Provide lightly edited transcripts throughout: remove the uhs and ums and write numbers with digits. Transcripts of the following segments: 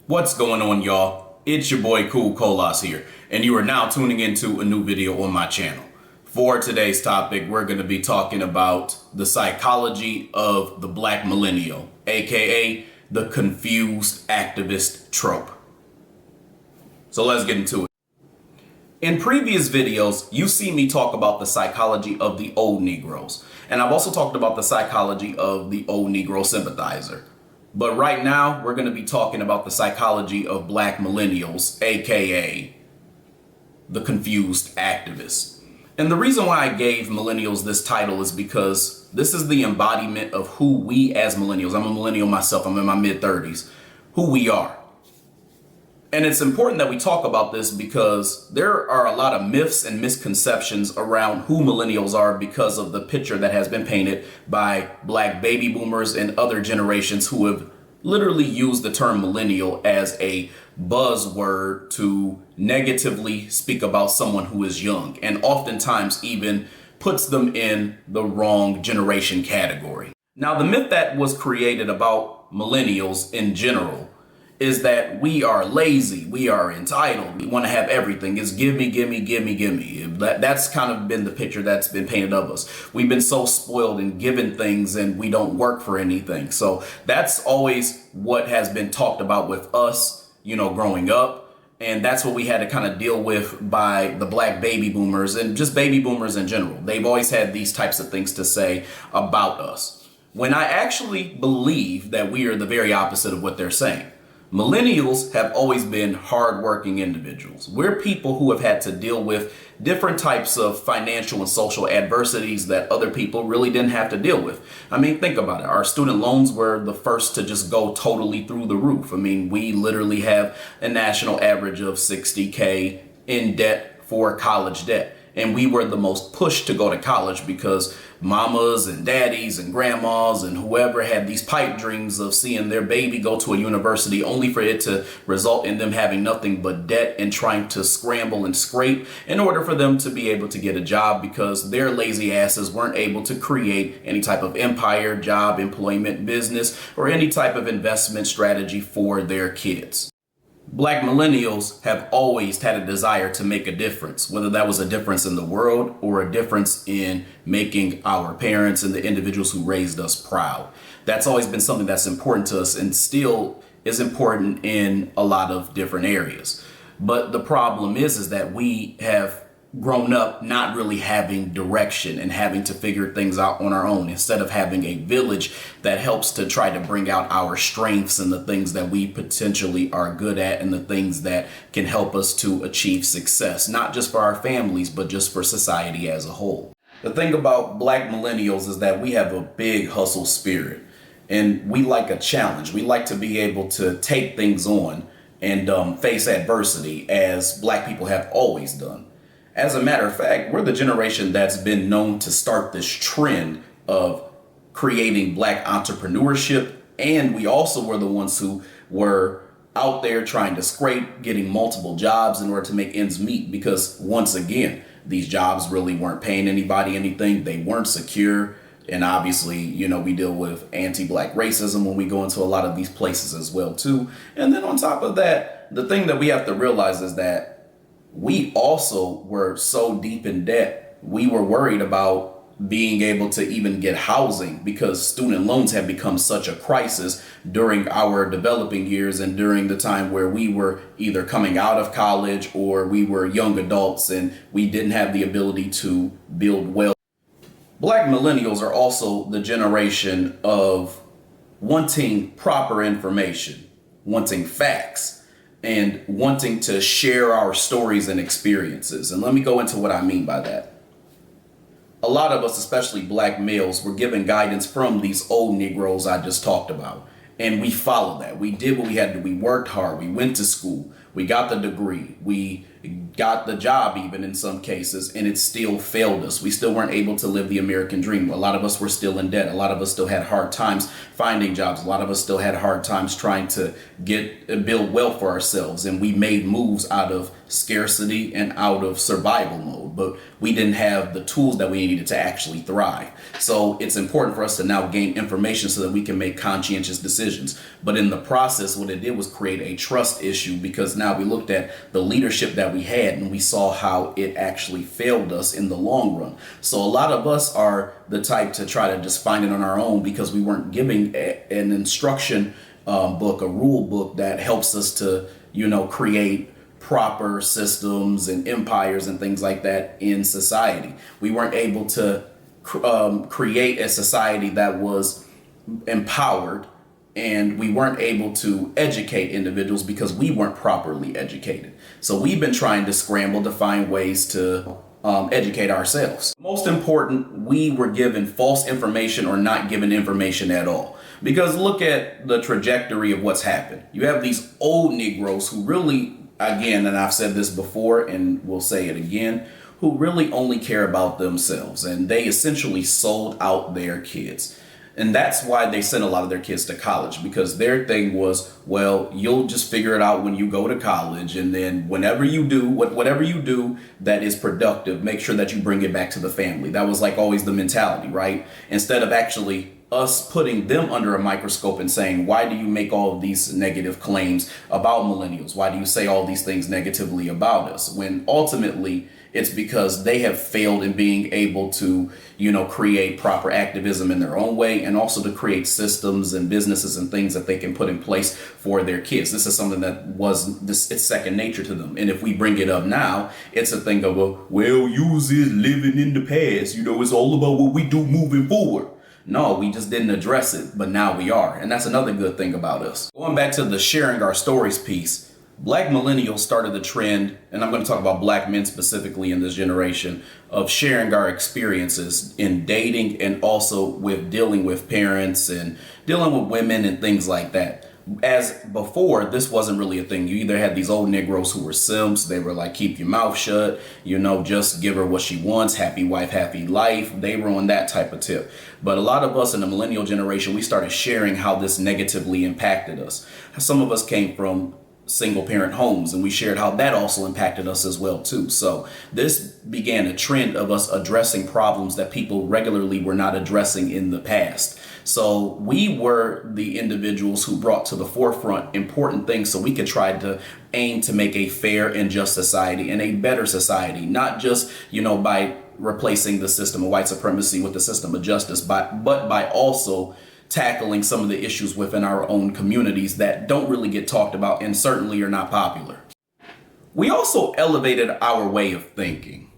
What's going on, y'all? It's your boy Cool Colas here, and you are now tuning into a new video on my channel. For today's topic, we're going to be talking about the psychology of the black millennial, aka the confused activist trope. So let's get into it. In previous videos, you see me talk about the psychology of the old Negroes, and I've also talked about the psychology of the old Negro sympathizer. But right now, we're going to be talking about the psychology of black millennials, aka the confused activist. And the reason why I gave millennials this title is because this is the embodiment of who we as millennials, I'm a millennial myself, I'm in my mid-30s, who we are. And it's important that we talk about this because there are a lot of myths and misconceptions around who millennials are because of the picture that has been painted by black baby boomers and other generations who have literally used the term millennial as a buzzword to negatively speak about someone who is young, and oftentimes even puts them in the wrong generation category. Now, the myth that was created about millennials in general is that we are lazy, we are entitled, we want to have everything. It's give me, give me, give me, give me. That's kind of been the picture that's been painted of us. We've been so spoiled and given things and we don't work for anything. So that's always what has been talked about with us, growing up. And that's what we had to kind of deal with by the black baby boomers and just baby boomers in general. They've always had these types of things to say about us, when I actually believe that we are the very opposite of what they're saying. Millennials have always been hardworking individuals. We're people who have had to deal with different types of financial and social adversities that other people really didn't have to deal with. I mean, think about it. Our student loans were the first to just go totally through the roof. I mean, we literally have a national average of $60K in debt for college debt. And we were the most pushed to go to college because mamas and daddies and grandmas and whoever had these pipe dreams of seeing their baby go to a university only for it to result in them having nothing but debt and trying to scramble and scrape in order for them to be able to get a job because their lazy asses weren't able to create any type of empire, job, employment, business, or any type of investment strategy for their kids. Black millennials have always had a desire to make a difference, whether that was a difference in the world or a difference in making our parents and the individuals who raised us proud. That's always been something that's important to us and still is important in a lot of different areas. But the problem is that we have grown up not really having direction and having to figure things out on our own instead of having a village that helps to try to bring out our strengths and the things that we potentially are good at and the things that can help us to achieve success, not just for our families, but just for society as a whole. The thing about black millennials is that we have a big hustle spirit and we like a challenge. We like to be able to take things on and face adversity as black people have always done. As a matter of fact, we're the generation that's been known to start this trend of creating black entrepreneurship. And we also were the ones who were out there trying to scrape, getting multiple jobs in order to make ends meet. Because once again, these jobs really weren't paying anybody anything. They weren't secure. And obviously, we deal with anti-black racism when we go into a lot of these places as well, too. And then on top of that, the thing that we have to realize is that we also were so deep in debt, we were worried about being able to even get housing because student loans have become such a crisis during our developing years and during the time where we were either coming out of college or we were young adults and we didn't have the ability to build wealth. Black millennials are also the generation of wanting proper information, wanting facts, and wanting to share our stories and experiences. And let me go into what I mean by that. A lot of us, especially black males, were given guidance from these old Negroes I just talked about. And we followed that. We did what we had to do. We worked hard. We went to school. We got the degree. We got the job even in some cases, and it still failed us. We still weren't able to live the American dream. A lot of us were still in debt. A lot of us still had hard times finding jobs. A lot of us still had hard times trying to build wealth for ourselves. And we made moves out of scarcity and out of survival mode, but we didn't have the tools that we needed to actually thrive. So it's important for us to now gain information so that we can make conscientious decisions. But in the process, what it did was create a trust issue, because now we looked at the leadership that we had and we saw how it actually failed us in the long run. So a lot of us are the type to try to just find it on our own because we weren't giving an instruction book, a rule book that helps us to, create proper systems and empires and things like that in society. We weren't able to create a society that was empowered, and we weren't able to educate individuals because we weren't properly educated. So we've been trying to scramble to find ways to educate ourselves. Most important, we were given false information or not given information at all. Because look at the trajectory of what's happened. You have these old Negroes who really, again, and I've said this before and we'll say it again, who really only care about themselves, and they essentially sold out their kids. And that's why they sent a lot of their kids to college, because their thing was, well, you'll just figure it out when you go to college. And then whatever you do that is productive, make sure that you bring it back to the family. That was like always the mentality, right? Instead of actually us putting them under a microscope and saying, why do you make all of these negative claims about millennials? Why do you say all these things negatively about us? When ultimately it's because they have failed in being able to, create proper activism in their own way, and also to create systems and businesses and things that they can put in place for their kids. This is something that it's second nature to them. And if we bring it up now, it's a thing of, well, use is living in the past. It's all about what we do moving forward. No, we just didn't address it, but now we are. And that's another good thing about us. Going back to the sharing our stories piece, Black millennials started the trend, and I'm going to talk about Black men specifically in this generation, of sharing our experiences in dating and also with dealing with parents and dealing with women and things like that. As before, this wasn't really a thing. You either had these old Negroes who were simps. They were like, keep your mouth shut, just give her what she wants, happy wife, happy life. They were on that type of tip. But a lot of us in the millennial generation, we started sharing how this negatively impacted us. Some of us came from single parent homes, and we shared how that also impacted us as well too. So this began a trend of us addressing problems that people regularly were not addressing in the past. So we were the individuals who brought to the forefront important things so we could try to aim to make a fair and just society and a better society, not just, by replacing the system of white supremacy with the system of justice, but by also tackling some of the issues within our own communities that don't really get talked about and certainly are not popular. We also elevated our way of thinking.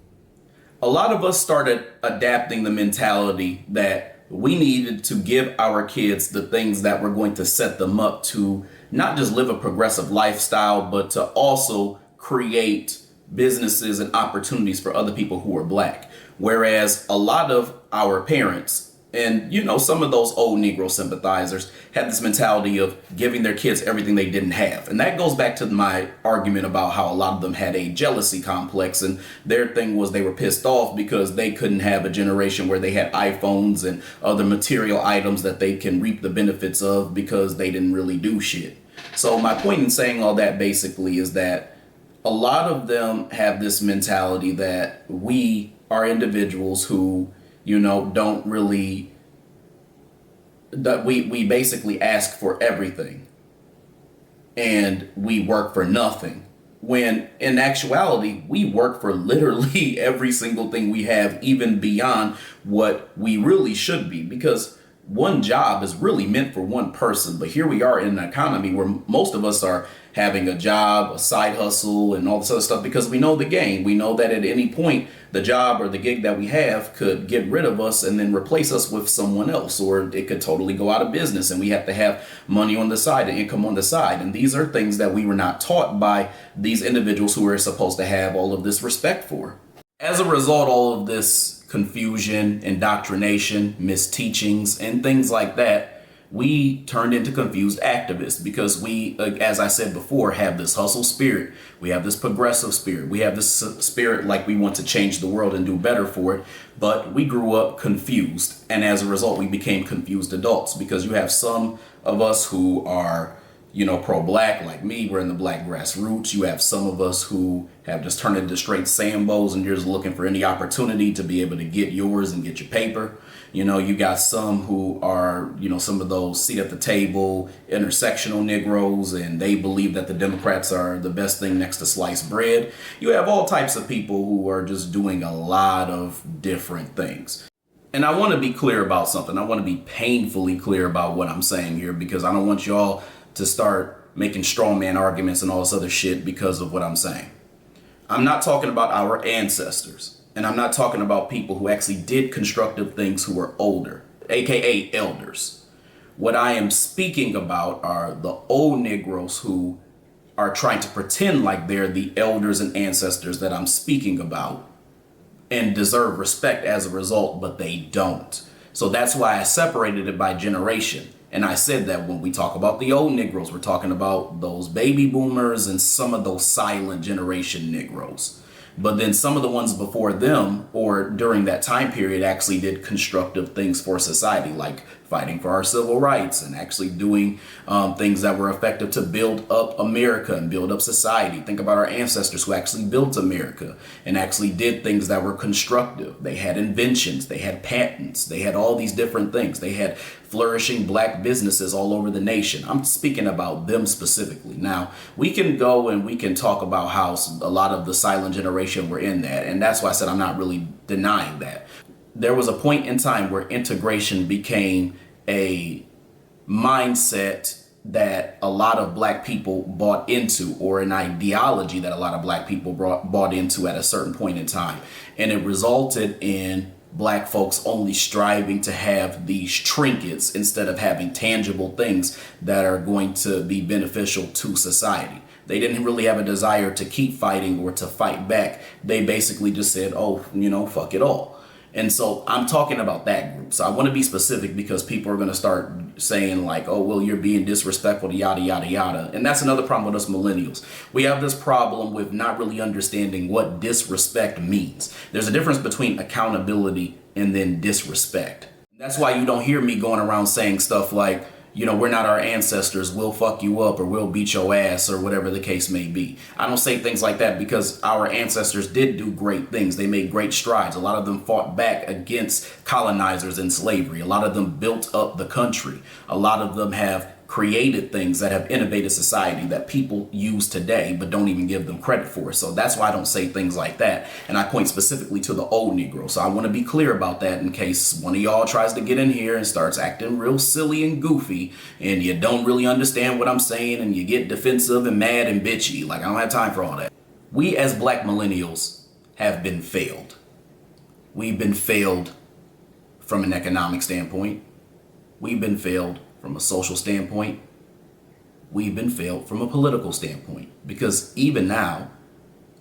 A lot of us started adapting the mentality that we needed to give our kids the things that were going to set them up to not just live a progressive lifestyle, but to also create businesses and opportunities for other people who are Black. Whereas a lot of our parents and, some of those old Negro sympathizers had this mentality of giving their kids everything they didn't have. And that goes back to my argument about how a lot of them had a jealousy complex, and their thing was they were pissed off because they couldn't have a generation where they had iPhones and other material items that they can reap the benefits of because they didn't really do shit. So my point in saying all that basically is that a lot of them have this mentality that we are individuals who don't really, that we basically ask for everything and we work for nothing. When in actuality, we work for literally every single thing we have, even beyond what we really should be, because one job is really meant for one person. But here we are in an economy where most of us are having a job, a side hustle, and all this other stuff because we know the game. We know that at any point, the job or the gig that we have could get rid of us and then replace us with someone else, or it could totally go out of business and we have to have money on the side and income on the side. And these are things that we were not taught by these individuals who are supposed to have all of this respect for. As a result, all of this confusion, indoctrination, misteachings, and things like that We turned into confused activists because we, as I said before, have this hustle spirit. We have this progressive spirit. We have this spirit like we want to change the world and do better for it. But we grew up confused. And as a result, we became confused adults because you have some of us who are, pro-black like me. We're in the black grassroots. You have some of us who have just turned into straight Sambos and you're just looking for any opportunity to be able to get yours and get your paper. You got some who are, some of those seat at the table, intersectional Negroes, and they believe that the Democrats are the best thing next to sliced bread. You have all types of people who are just doing a lot of different things. And I want to be clear about something. I want to be painfully clear about what I'm saying here because I don't want y'all to start making strongman arguments and all this other shit because of what I'm saying. I'm not talking about our ancestors. And I'm not talking about people who actually did constructive things who were older, aka elders. What I am speaking about are the old Negroes who are trying to pretend like they're the elders and ancestors that I'm speaking about and deserve respect as a result, but they don't. So that's why I separated it by generation. And I said that when we talk about the old Negroes, we're talking about those baby boomers and some of those silent generation Negroes. But then some of the ones before them or during that time period actually did constructive things for society, like fighting for our civil rights and actually doing things that were effective to build up America and build up society. Think about our ancestors who actually built America and actually did things that were constructive. They had inventions, they had patents, they had all these different things. They had flourishing black businesses all over the nation. I'm speaking about them specifically. Now, we can go and we can talk about how a lot of the silent generation were in that. And that's why I said I'm not really denying that. There was a point in time where integration became a mindset that a lot of black people bought into, or an ideology that a lot of black people bought into at a certain point in time. And it resulted in black folks only striving to have these trinkets instead of having tangible things that are going to be beneficial to society. They didn't really have a desire to keep fighting or to fight back. They basically just said, oh, fuck it all. And so I'm talking about that group. So I want to be specific because people are going to start saying like, oh, well, you're being disrespectful to yada, yada, yada. And that's another problem with us millennials. We have this problem with not really understanding what disrespect means. There's a difference between accountability and then disrespect. That's why you don't hear me going around saying stuff like, we're not our ancestors, we'll fuck you up or we'll beat your ass or whatever the case may be. I don't say things like that because our ancestors did do great things. They made great strides. A lot of them fought back against colonizers and slavery. A lot of them built up the country. A lot of them have created things that have innovated society that people use today but don't even give them credit for. So that's why I don't say things like that. And I point specifically to the old Negro. So I want to be clear about that in case one of y'all tries to get in here and starts acting real silly and goofy and you don't really understand what I'm saying and you get defensive and mad and bitchy. Like, I don't have time for all that. We as black millennials have been failed. We've been failed from an economic standpoint. We've been failed from a social standpoint. We've been failed from a political standpoint, because even now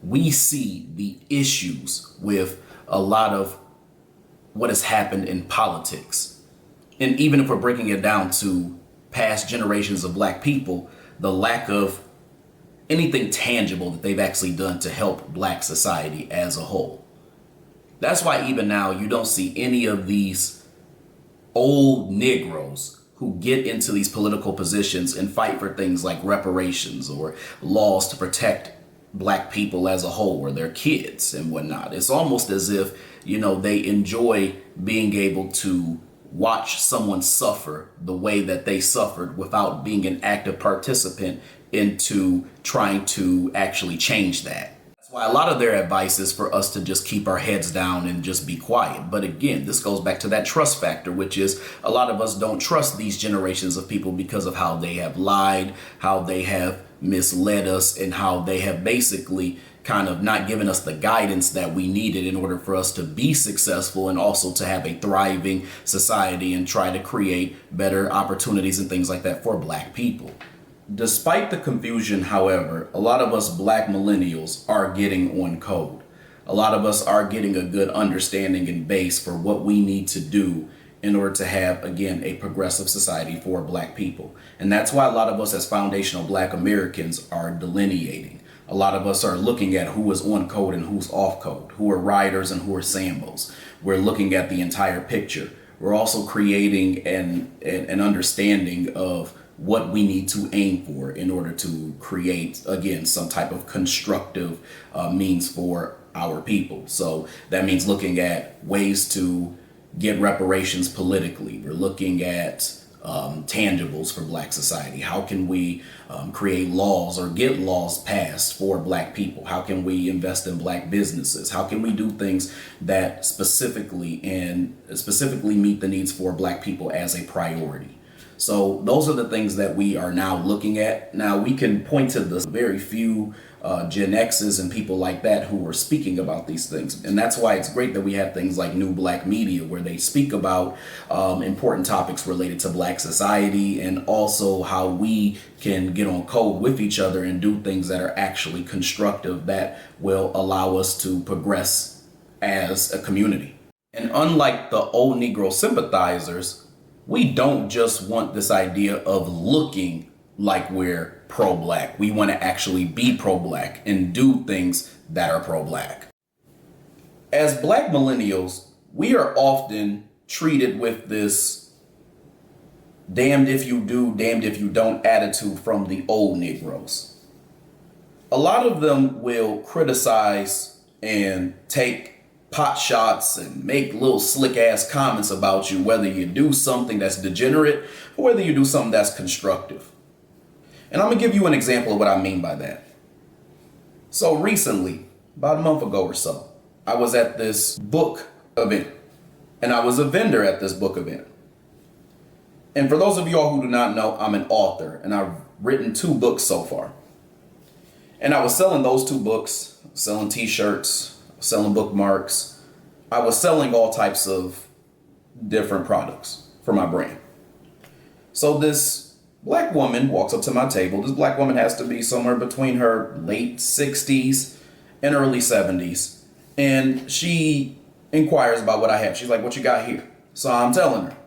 we see the issues with a lot of what has happened in politics. And even if we're breaking it down to past generations of black people, the lack of anything tangible that they've actually done to help black society as a whole. That's why even now you don't see any of these old Negroes who get into these political positions and fight for things like reparations or laws to protect black people as a whole or their kids and whatnot. It's almost as if, they enjoy being able to watch someone suffer the way that they suffered without being an active participant into trying to actually change that. That's why a lot of their advice is for us to just keep our heads down and just be quiet. But again, this goes back to that trust factor, which is a lot of us don't trust these generations of people because of how they have lied, how they have misled us, and how they have basically kind of not given us the guidance that we needed in order for us to be successful and also to have a thriving society and try to create better opportunities and things like that for black people. Despite the confusion, however, a lot of us black millennials are getting on code. A lot of us are getting a good understanding and base for what we need to do in order to have, again, a progressive society for Black people. And that's why a lot of us as foundational Black Americans are delineating. A lot of us are looking at who is on code and who's off code, who are riders and who are sambos. We're looking at the entire picture. We're also creating an understanding of what we need to aim for in order to create, again, some type of constructive means for our people. So that means looking at ways to get reparations politically. We're looking at tangibles for Black society. How can we create laws or get laws passed for Black people? How can we invest in Black businesses? How can we do things that specifically meet the needs for Black people as a priority? So those are the things that we are now looking at. Now we can point to the very few Gen X's and people like that who are speaking about these things. And that's why it's great that we have things like New Black Media, where they speak about important topics related to Black society and also how we can get on code with each other and do things that are actually constructive that will allow us to progress as a community. And unlike the old Negro sympathizers, we don't just want this idea of looking like we're pro-Black. We want to actually be pro-Black and do things that are pro-Black. As Black millennials, we are often treated with this damned if you do, damned if you don't attitude from the old Negroes. A lot of them will criticize and take pot shots and make little slick ass comments about you, whether you do something that's degenerate or whether you do something that's constructive. And I'm gonna give you an example of what I mean by that. So recently, about a month ago or so, I was at this book event, and I was a vendor at this book event. And for those of y'all who do not know, I'm an author, and I've written 2 books so far. And I was selling those 2 books, selling t-shirts, selling bookmarks. I was selling all types of different products for my brand. So this Black woman walks up to my table. This Black woman has to be somewhere between her late 60s and early 70s. And she inquires about what I have. She's like, "What you got here?" So I'm telling her,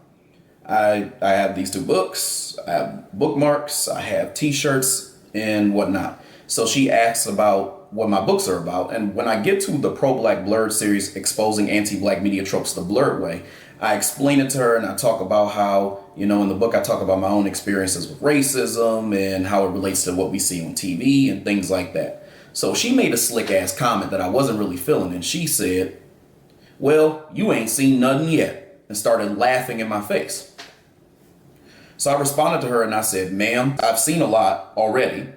I have these 2 books, I have bookmarks, I have t-shirts and whatnot. So she asks about what my books are about. And when I get to the Pro-Black Blurred series, Exposing Anti-Black Media Tropes the Blurred Way, I explain it to her and I talk about how, in the book, I talk about my own experiences with racism and how it relates to what we see on TV and things like that. So she made a slick ass comment that I wasn't really feeling. And she said, "Well, you ain't seen nothing yet," and started laughing in my face. So I responded to her and I said, "Ma'am, I've seen a lot already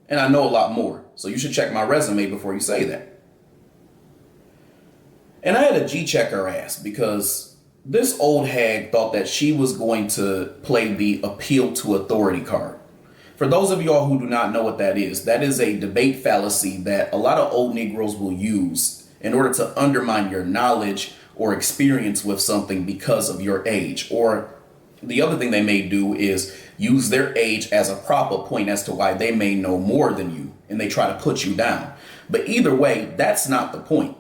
and I know a lot more. So you should check my resume before you say that." And I had to G-check her ass because this old hag thought that she was going to play the appeal to authority card. For those of y'all who do not know what that is a debate fallacy that a lot of old Negroes will use in order to undermine your knowledge or experience with something because of your age. Or the other thing they may do is use their age as a proper point as to why they may know more than you, and they try to put you down. But either way, that's not the point.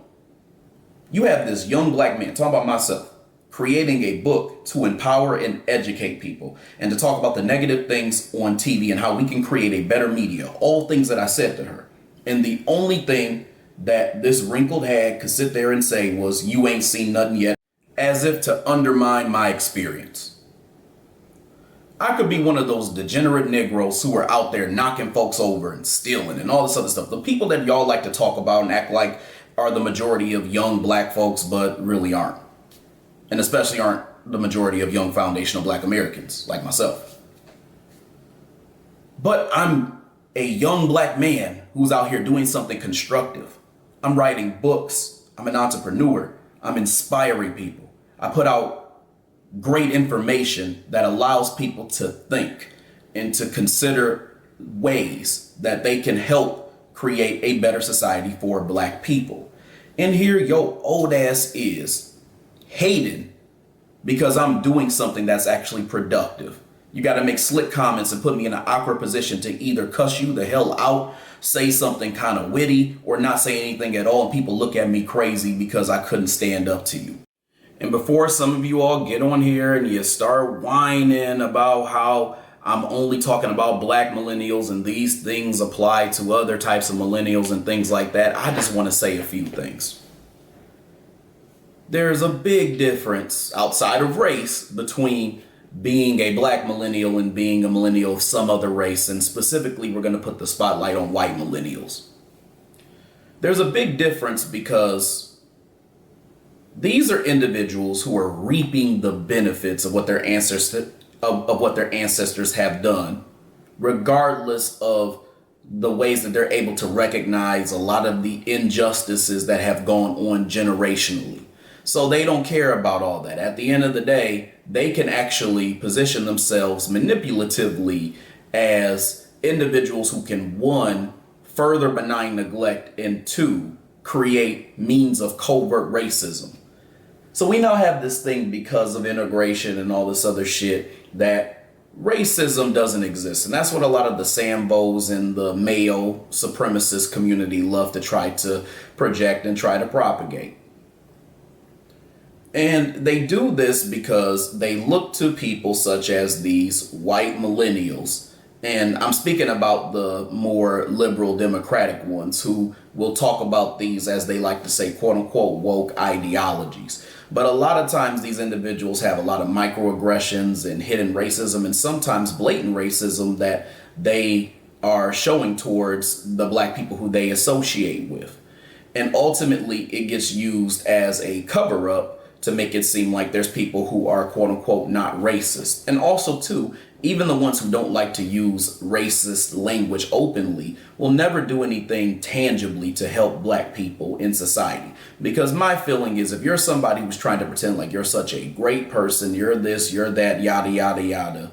You have this young Black man, talking about myself, creating a book to empower and educate people and to talk about the negative things on TV and how we can create a better media, all things that I said to her. And the only thing that this wrinkled hag could sit there and say was, "You ain't seen nothing yet," as if to undermine my experience. I could be one of those degenerate Negroes who are out there knocking folks over and stealing and all this other stuff. The people that y'all like to talk about and act like are the majority of young Black folks, but really aren't. And especially aren't the majority of young foundational Black Americans like myself. But I'm a young Black man who's out here doing something constructive. I'm writing books. I'm an entrepreneur. I'm inspiring people. I put out great information that allows people to think and to consider ways that they can help create a better society for Black people. And here your old ass is hating because I'm doing something that's actually productive. You got to make slick comments and put me in an awkward position to either cuss you the hell out, say something kind of witty, or not say anything at all. And people look at me crazy because I couldn't stand up to you. And before some of you all get on here and you start whining about how I'm only talking about black millennials and these things apply to other types of millennials and things like that, I just want to say a few things. There's a big difference outside of race between being a black millennial and being a millennial of some other race, and specifically we're going to put the spotlight on white millennials. There's a big difference because these are individuals who are reaping the benefits of what their ancestors have done, regardless of the ways that they're able to recognize a lot of the injustices that have gone on generationally. So they don't care about all that. At the end of the day, they can actually position themselves manipulatively as individuals who can, one, further benign neglect, and two, create means of covert racism. So we now have this thing because of integration and all this other shit that racism doesn't exist. And that's what a lot of the Sambos and the male supremacist community love to try to project and try to propagate. And they do this because they look to people such as these white millennials. And I'm speaking about the more liberal democratic ones who will talk about these, as they like to say, quote unquote, woke ideologies. But a lot of times these individuals have a lot of microaggressions and hidden racism and sometimes blatant racism that they are showing towards the black people who they associate with. And ultimately it gets used as a cover up to make it seem like there's people who are quote unquote not racist. And also too, even the ones who don't like to use racist language openly will never do anything tangibly to help black people in society. Because my feeling is if you're somebody who's trying to pretend like you're such a great person, you're this, you're that, yada, yada, yada,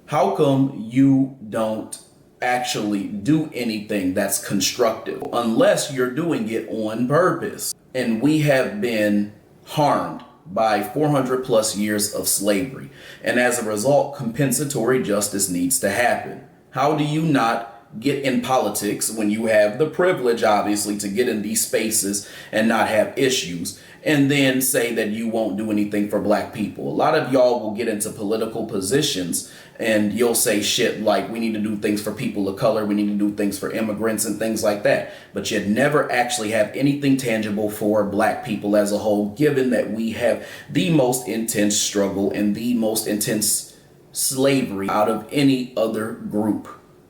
how come you don't actually do anything that's constructive unless you're doing it on purpose? And we have been harmed by 400 plus years of slavery. And as a result, compensatory justice needs to happen. How do you not get in politics when you have the privilege, obviously, to get in these spaces and not have issues, and then say that you won't do anything for black people? A lot of y'all will get into political positions and you'll say shit like, we need to do things for people of color, we need to do things for immigrants and things like that. But you'd never actually have anything tangible for black people as a whole, given that we have the most intense struggle and the most intense slavery out of any other group.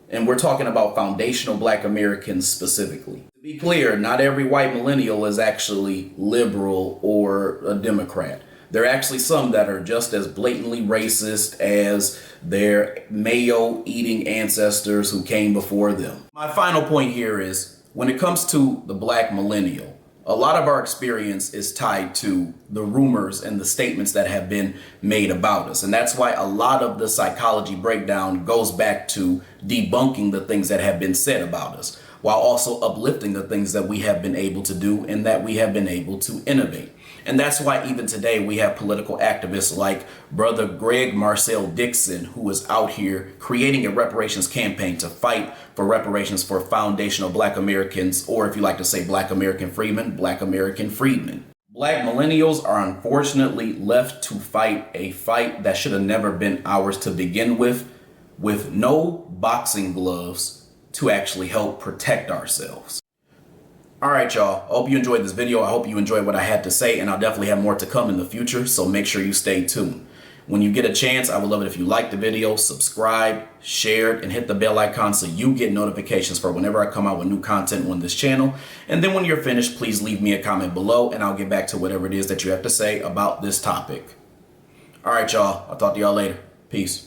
And we're talking about foundational black Americans specifically. To be clear, not every white millennial is actually liberal or a Democrat. There are actually some that are just as blatantly racist as their mayo-eating ancestors who came before them. My final point here is, when it comes to the black millennial, a lot of our experience is tied to the rumors and the statements that have been made about us. And that's why a lot of the psychology breakdown goes back to debunking the things that have been said about us, while also uplifting the things that we have been able to do and that we have been able to innovate. And that's why even today we have political activists like Brother Greg Marcel Dixon, who is out here creating a reparations campaign to fight for reparations for foundational black Americans, or if you like to say black American freedmen, black American freedmen. Black millennials are unfortunately left to fight a fight that should have never been ours to begin with no boxing gloves to actually help protect ourselves. All right, y'all. I hope you enjoyed this video. I hope you enjoyed what I had to say, and I'll definitely have more to come in the future, so make sure you stay tuned. When you get a chance, I would love it if you like the video, subscribe, share it, and hit the bell icon so you get notifications for whenever I come out with new content on this channel. And then when you're finished, please leave me a comment below, and I'll get back to whatever it is that you have to say about this topic. All right, y'all. I'll talk to y'all later. Peace.